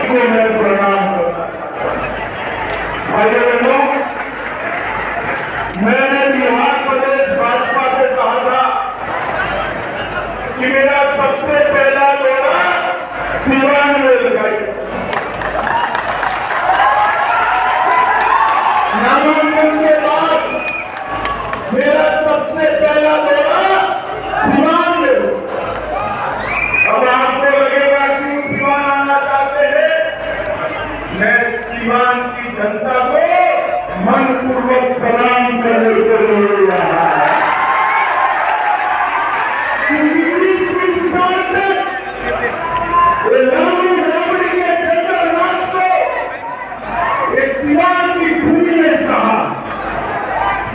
को मैं प्रणाम करना चाहता हूं। भाइयों बहनों, मैंने बिहार प्रदेश भाजपा को कहा था कि मेरा सबसे पहला दौरा सिवान में लगाई। नामांकन के बाद मेरा सबसे पहला दौरा सिवान में हो। अब आपको लगेगा क्यों सिवान आना चाहते हैं? मैं सिवान की जनता को मनपूर्वक सलाम करने के लिए आया। क्योंकि 20 साल तक लालू राबड़ी के जंगल राज को ये सिवान की भूमि में सहा।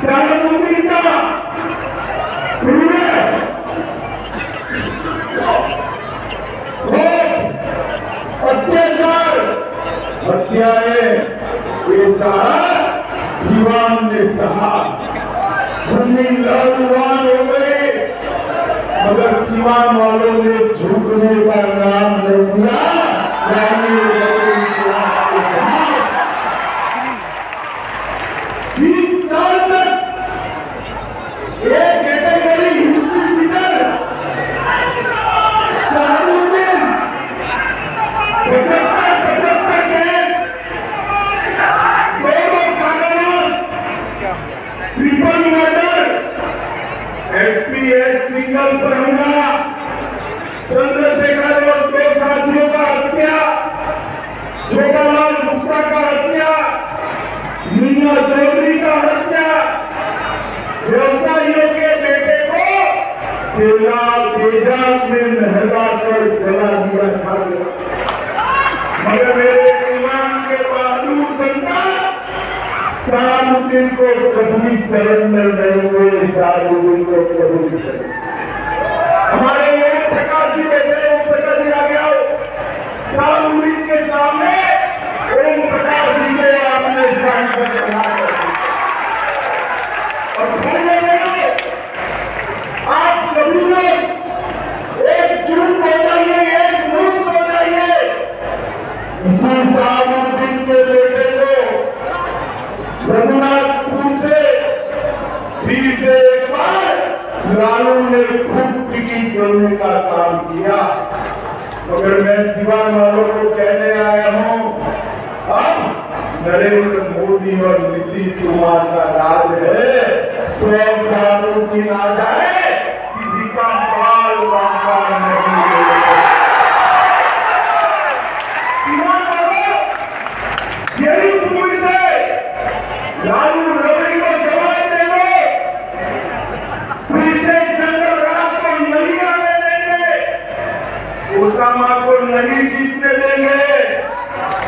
सहाबुद्दीन का अत्याचार, हत्याएं, ये सारा सिवान ने सहा। भूमि लहलुहान हो गई, मगर सिवान वालों ने झुकने का नाम नहीं दिया। 20 साल तक एक category history sheeter Shahabuddin 75 case, दोनों कानून, ट्रिपल मर्डर, एसपीएस सिंगल पर हमला, चंद्रशेखर और 2 साथियों का हत्या, छोटालाल गुप्ता का हत्या, मुन्ना चौधरी का हत्या, व्यवसायियों के बेटे को तेजाब में नहला कर जला दिया था। मगर मेरे सिवान के बहादुर जनता सहाबुद्दीन को कभी सरेंडर नहीं हुए। सहाबुद्दीन को कभी सरेंडर। हमारे ओम प्रकाश जी बैठे, ओम प्रकाश जी आ गया। सहाबुद्दीन के सामने ओम प्रकाश जी के आपने सांसद बनाया। और भाइयों बहनों, आप सभी लोग एकजुट हो जाइए, एक मुश्त हो जाइए। इसी सहाबुद्दीन के बेटे को रघुनाथपुर से फिर से एक बार लालू ने खूब टिकट देने का काम किया। मगर मैं सिवान वालों को कहने आया हूं, अब नरेंद्र मोदी और नीतीश कुमार का राज है। 100 सहाबुद्दीन आ जाए, किसी का बाल बांका नहीं होगा। सिवान वालों, यही भूमि से लालू रबड़ी को जवाब दे दो। पीछे जंगल राज को नहीं आने देंगे, ओसामा को नहीं जीतने देंगे,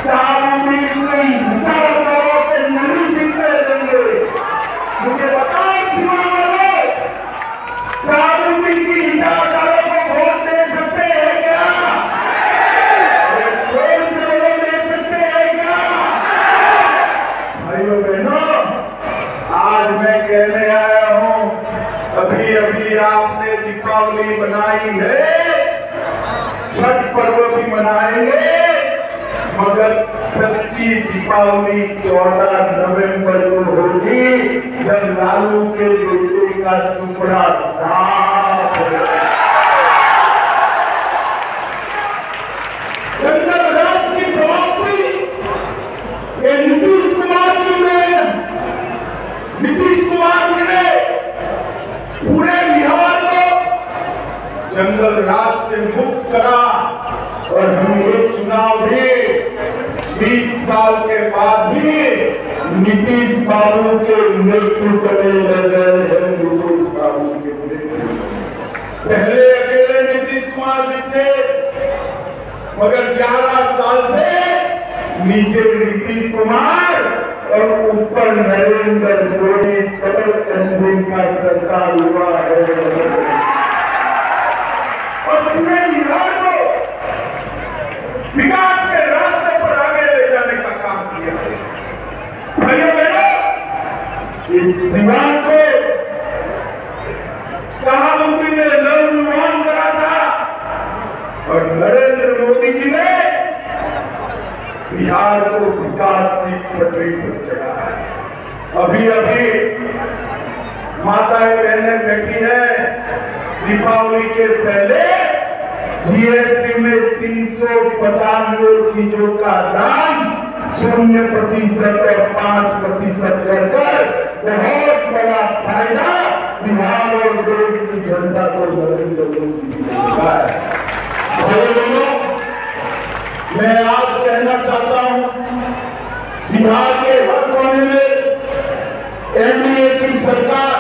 सहाबुद्दीन को विचारधारा को नहीं जीतने देंगे। मुझे बताओ सिवान वालों, सहाबुद्दीन की विचारधारा को वोट दे सकते हैं क्या? जोर से बोलो, दे सकते हैं क्या? भाइयों बहनों, आज मैं कहने आया हूं, अभी अभी आपने दीपावली मनाई है, छठ पर्व भी मनाएंगे, मगर सच्ची दीपावली 14 नवंबर को होगी, जब लालू के बेटे का सुपड़ा साफ होगा। जंगल राज की समाप्ति ये नीतीश कुमार की मेहनत, नीतीश कुमार जी ने पूरे बिहार को जंगल राज से मुक्त करा। और हम ये चुनाव भी 20 साल के बाद भी नीतीश बाबू के नेतृत्व में लड़ रहे हैं। नीतीश बाबू के नेतृत्व, पहले अकेले नीतीश कुमार जी थे, मगर 11 साल से नीचे नीतीश कुमार और ऊपर नरेंद्र मोदी डबल इंजन का सरकार हुआ है। और पूरे बिहार को विकास के रास्ते पर आगे ले जाने का काम किया। भाइयों बहनों, इस सिवान को सहाबुद्दीन ने लहलुहान करा था और नरेंद्र मोदी जी ने बिहार को विकास की पटरी पर चढ़ा है। अभी अभी माताएं बहनें बैठी है, दीपावली के पहले जीएसटी में 395 चीजों का दाम 0% और 5% कर बहुत बड़ा फायदा बिहार और देश की जनता को नरेंद्र मोदी मिला है। मैं आज कहना चाहता हूं, बिहार के हर कोने में एनडीए की सरकार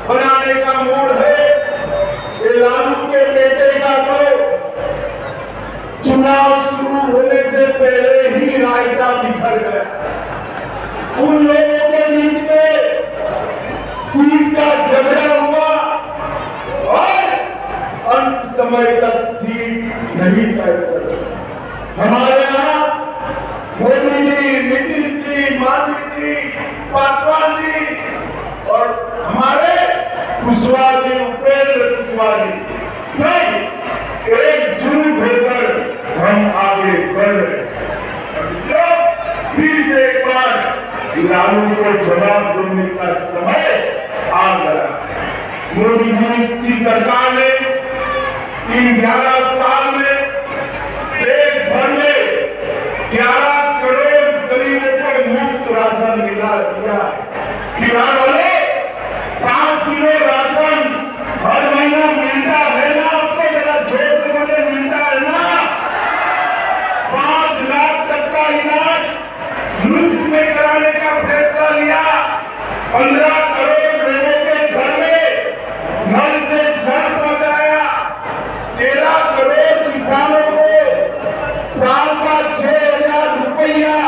बनाने का मूड है। लालू के बेटे का तो चुनाव शुरू होने से पहले ही रायता बिखर गया। उन लोगों के बीच में सीट का झगड़ा हुआ और अंत समय तक सीट नहीं तय कर सके। हमारे यहाँ मोदी जी, नीतीश जी, मांझी जी, पासवान जी और हमारे कुशवाहा जी, उपेंद्र कुशवाहा जी सब एकजुट होकर हम आगे बढ़ रहे हैं। फिर से एक बार लालू को जवाब देने का समय आ गया है। मोदी जी की सरकार ने इन 11 साल में देश भर में 11 करोड़ गरीबों को मुफ्त राशन मिला दिया। बिहार वाले 5 किलो राशन हर महीना मिलता है ना? आपको जरा जोर से बोले, मिलता है ना? 5 लाख तक का इलाज मुफ्त में कराने का फैसला लिया। 15 करोड़ लोगों के घर में नल से जल पहुंचाया। 13 करोड़ किसानों को साल का 6,000 रुपया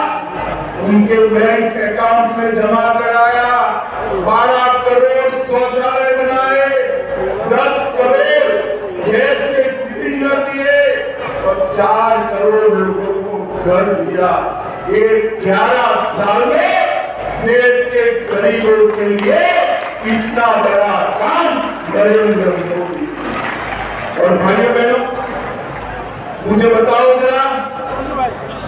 उनके बैंक अकाउंट में जमा कराया। 12 करोड़ शौचालय बनाए, 10 करोड़ गैस के सिलेंडर दिए और 4 करोड़ लोगों को घर दिया। ये 11 साल में देश के गरीबों के लिए इतना बड़ा काम नरेंद्र मोदी। और भाइयों बहनों, मुझे बताओ जरा,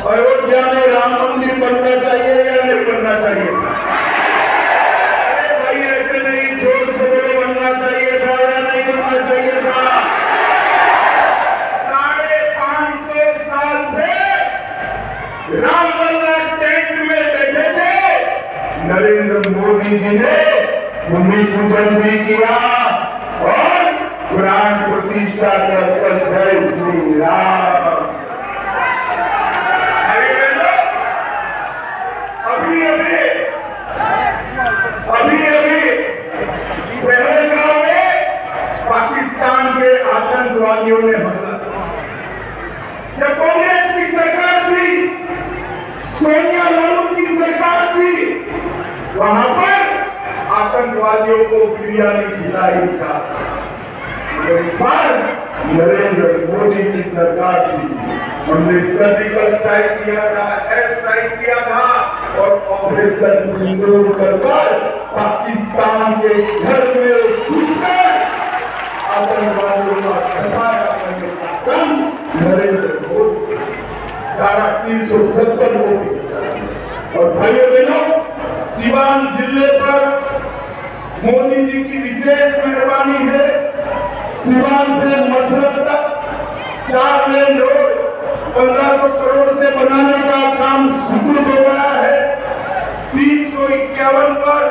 अयोध्या में राम मंदिर बनना चाहिए या नहीं बनना चाहिए? अरे भाई ऐसे नहीं, जोर से बोलो, बनना चाहिए था या नहीं बनना चाहिए था? 550 साल से रामलला टेंट में बैठे थे। नरेंद्र मोदी जी ने भूमि पूजन भी किया और प्राण प्रतिष्ठा कर जय श्री राम। अभी पहलगाम में पाकिस्तान के आतंकवादियों ने हमला किया। जब कांग्रेस की सरकार थी, सोनिया लालू की सरकार थी, वहां पर आतंकवादियों को बिरयानी खिलाई था। मगर इस बार नरेंद्र मोदी की सरकार थी, हमने सर्जिकल स्ट्राइक किया था, एयर स्ट्राइक किया था और ऑपरेशन सिंदूर कर पाकिस्तान के घर में घुसकर आतंकवादियों का सफाया करने का काम नरेंद्र मोदी। धारा 370 को भी। और भाइयों बहनों, सीवान जिले पर मोदी जी की विशेष मेहरबानी है। सीवान से मसरत तक 4 लेन रोड 1500 करोड़ से बनाने का काम शुरू हो गया है। 351 पर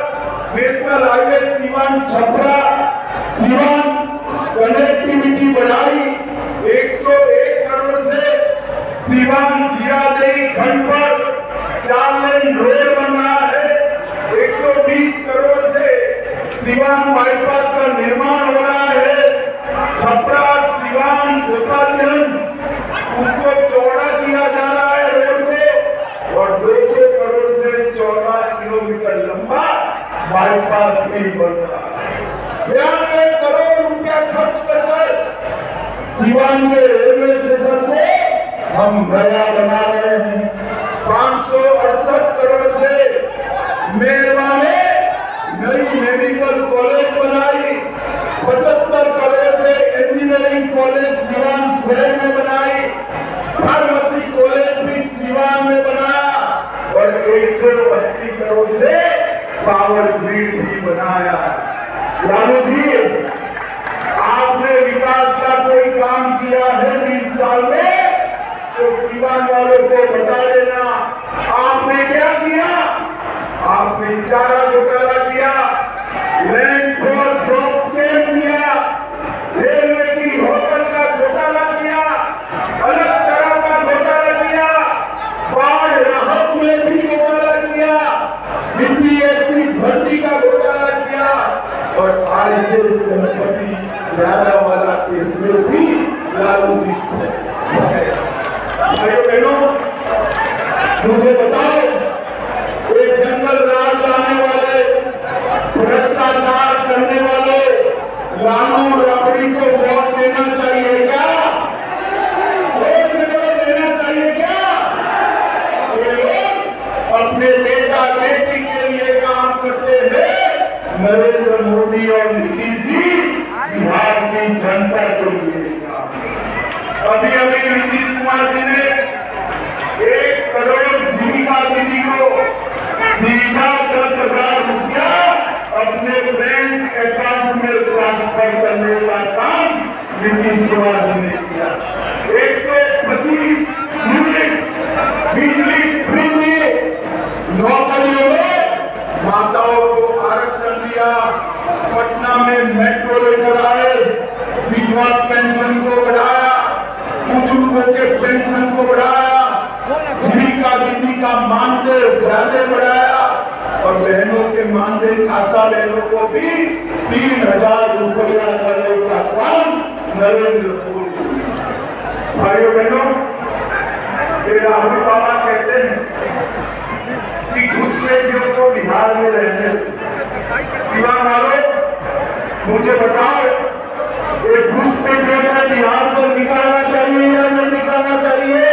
national highway Siwan Chhapra Siwan connectivity बढ़ाई। 101 करोड़ से सीवान जियादेई खंड पर 4 लेन रोड बन रहा है। 120 करोड़ से सीवान बाईपास का निर्माण हो रहा है। छपरा सीवान गोपालगंज उसको चौड़ा किया जा रहा है रोड को, और 200 करोड़ से 14 किलोमीटर लंबा बाईपास भी बन रहा है। 92 करोड़ रुपया खर्च कर सीवान के रेलवे स्टेशन को हम नया बना रहे हैं। 568 करोड़ से मेरवा में नई मेडिकल कॉलेज बनाई। 75 करोड़ से इंजीनियरिंग कॉलेज सीवान शहर में बनाई। फार्मेसी कॉलेज भी सीवान में 180 करोड़ से पावर ग्रिड भी बनाया है। लालू जी, आपने विकास का कोई काम किया है 20 साल में तो सीवान वालों को बता देना। आपने क्या किया? आपने चारा घोटाला किया, लैंड फॉर जॉब स्कैम किया, रेलवे की होटल का घोटाला किया, अलग तरह का घोटाला किया, बाढ़ राहत में भी घोटाला किया, बीपीएससी भर्ती का घोटाला किया और आरएसएस संपत्ति ज्यादा वाला केस में भी लालू जी फंसे। भाइयों बहनों, मुझे बताओ, एक जंगल राज लाने वाले, भ्रष्टाचार करने वाले लालू राबड़ी को वोट देना चाहिए क्या? जोर से बोलो, देना चाहिए क्या? ये लोग अपने बेटा बेटी के लिए काम करते हैं, नरेंद्र मोदी और नीतीश जी बिहार की जनता के लिए काम। अभी अभी नीतीश कुमार जी ने 1 करोड़ जीविका दीदी को सीधा 10,000 रुपया अपने बैंक अकाउंट में ट्रांसफर करने का काम नीतीश कुमार जी ने किया। 125 यूनिट बिजली फ्री दिए, नौकरियों में माताओं को आरक्षण दिया, पटना में मेट्रो लेकर आए, विधवा पेंशन को बढ़ाया, बुजुर्गों के पेंशन को बढ़ाया, जीविका दीदी का मानदेय ज्यादा बढ़ाया और बहनों के मानदेय आशा बहनों को भी 3,000 रुपया करने का काम नरेंद्र मोदी। भाइयों बहनों, ये राहुल बाबा कहते हैं कि घुसपैठियों को बिहार में रहने दो। सिवान वालों, मुझे बताओ, एक घुसपैठियों को बिहार से निकालना चाहिए या नहीं निकालना चाहिए?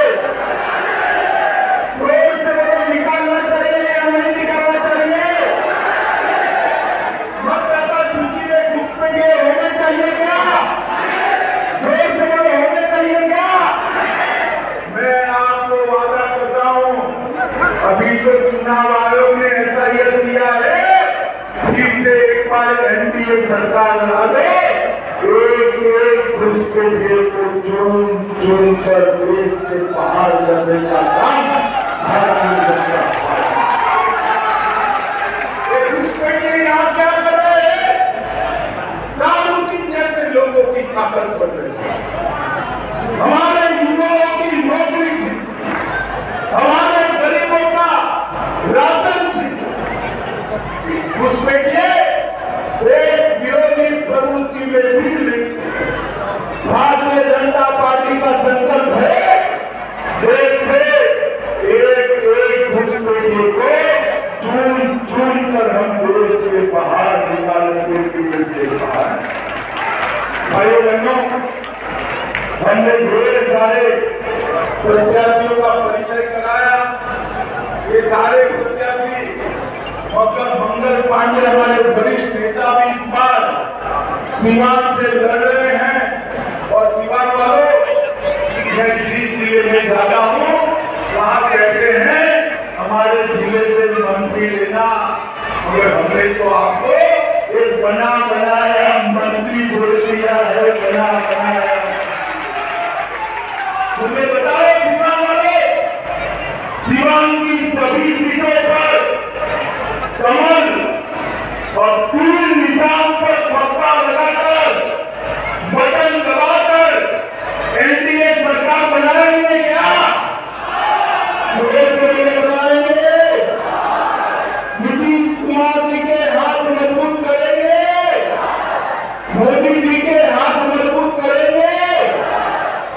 जोर से बोलो, निकालना चाहिए या नहीं निकालना चाहिए? मतदाता सूची में घुसपैठिए होने चाहिए क्या? जोर से बोलो, होने चाहिए क्या? मैं आपको वादा करता हूं, अभी तो चुनाव आयोग ने एसआईआर किया है, फिर से एक बार एनडीए सरकार ला दे, एक घुसपैठिए को चुन चुन कर देश के बाहर करने का काम भारतीय जनता पार्टी। घुसपैठिए यहाँ क्या कर रहे हैं? साधुद्दीन जैसे लोगों की ताकत बन रही है, हमारे युवाओं की नौकरी छीन, हमारे गरीबों का राशन छीन। घुसपैठिए देश विरोधी प्रवृत्ति में भी लिप्त। भारतीय जनता पार्टी का संकल्प है देश से एक घुसपैठिए को चुन चुन कर हम देश के बाहर निकालेंगे, देश के बाहर। भाइयों बहनों, हमने ढेर सारे प्रत्याशियों का परिचय कराया। ये सारे प्रत्याशी डॉक्टर मंगल पांडे हमारे वरिष्ठ नेता भी इस बार सीवान से लड़ रहे हैं। और सीवान वालों, मैं जिस जिले में जाता हूँ वहाँ कहते हैं हमारे जिले से मंत्री लेना, मगर हमने तो आपको एक बना बनाया मंत्री बोल दिया है, बना बनाया। मुझे बताओ सीवान वाले, सीवान की सभी सीटों पर कमल और तीर निशान पर पत्ता लगाकर, बटन दबाकर एनडीए सरकार बनाएंगे क्या? जोर से बोले, बनाएंगे। नीतीश कुमार जी के हाथ मजबूत करेंगे, मोदी जी के हाथ मजबूत करेंगे।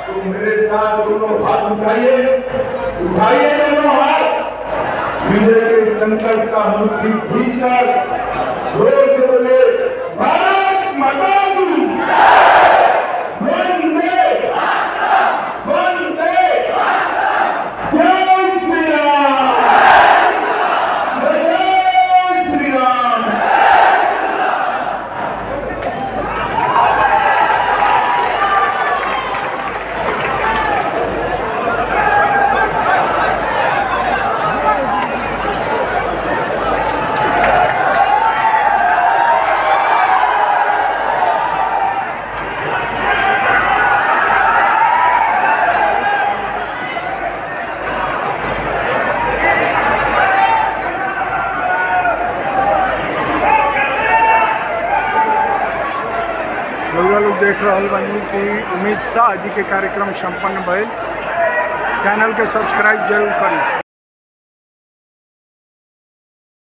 तो मेरे साथ दोनों हाथ उठाइए, उठाइए दोनों हाथ, विजय के संकल्प का मुट्ठी खींचकर जोर से बोले, भारत माता की वंदे वंदे, जय श्री राम, जय जय श्री राम। देख रहल बानी कि अमित शाह जी के कार्यक्रम संपन्न भइल। चैनल के सब्सक्राइब जरूर करी।